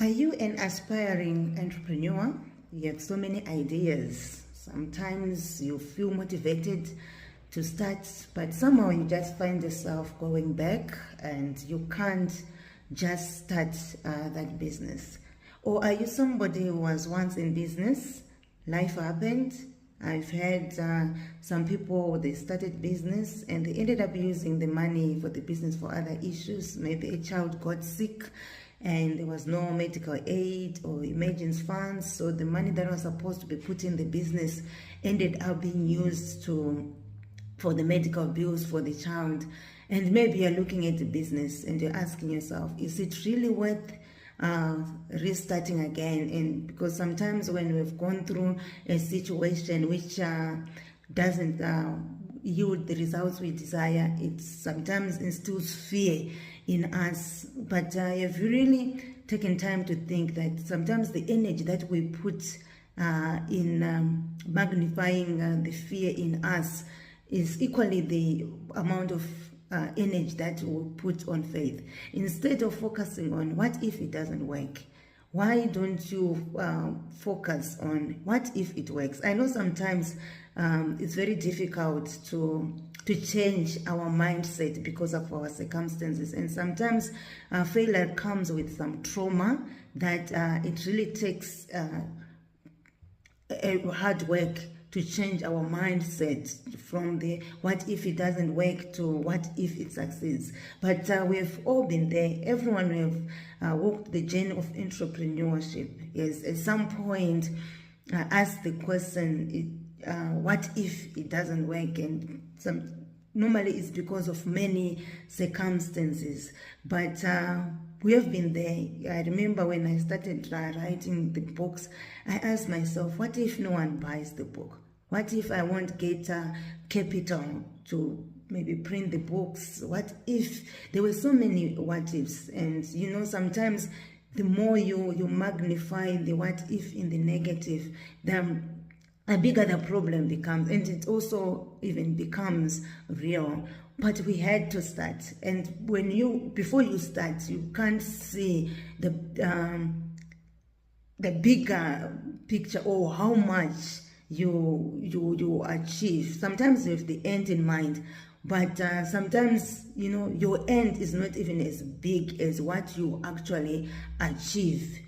Are you an aspiring entrepreneur? You have so many ideas. Sometimes you feel motivated to start, but somehow you just find yourself going back and you can't just start that business. Or are you somebody who was once in business? Life happened. I've had some people, they started business and they ended up using the money for the business for other issues. Maybe a child got sick and there was no medical aid or emergency funds, so the money that was supposed to be put in the business ended up being used for the medical bills for the child. And maybe you're looking at the business and you're asking yourself, is it really worth restarting again? And because sometimes when we've gone through a situation which doesn't yield the results we desire, it sometimes instills fear in us. But I've really taken time to think that sometimes the energy that we put in magnifying the fear in us is equally the amount of energy that we'll put on faith. Instead of focusing on what if it doesn't work, why don't you focus on what if it works? I know sometimes it's very difficult to change our mindset because of our circumstances, and sometimes failure comes with some trauma that it really takes a hard work to change our mindset from the what if it doesn't work to what if it succeeds. But we've all been there. Everyone have walked the journey of entrepreneurship. Yes, at some point asked the question, what if it doesn't work? And normally it's because of many circumstances. But we have been there. I remember when I started writing the books, I asked myself, what if no one buys the book? What if I won't get capital to maybe print the books? What if? There were so many what ifs. And you know, sometimes the more you magnify the what if in the negative, the bigger the problem becomes, and it also even becomes real. But we had to start, and before you start, you can't see the bigger picture or how much you achieve. Sometimes you have the end in mind, but sometimes your end is not even as big as what you actually achieve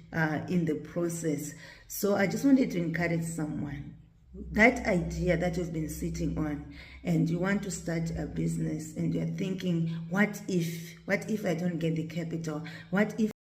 in the process. So I just wanted to encourage someone, that idea that you've been sitting on and you want to start a business and you're thinking, what if I don't get the capital? What if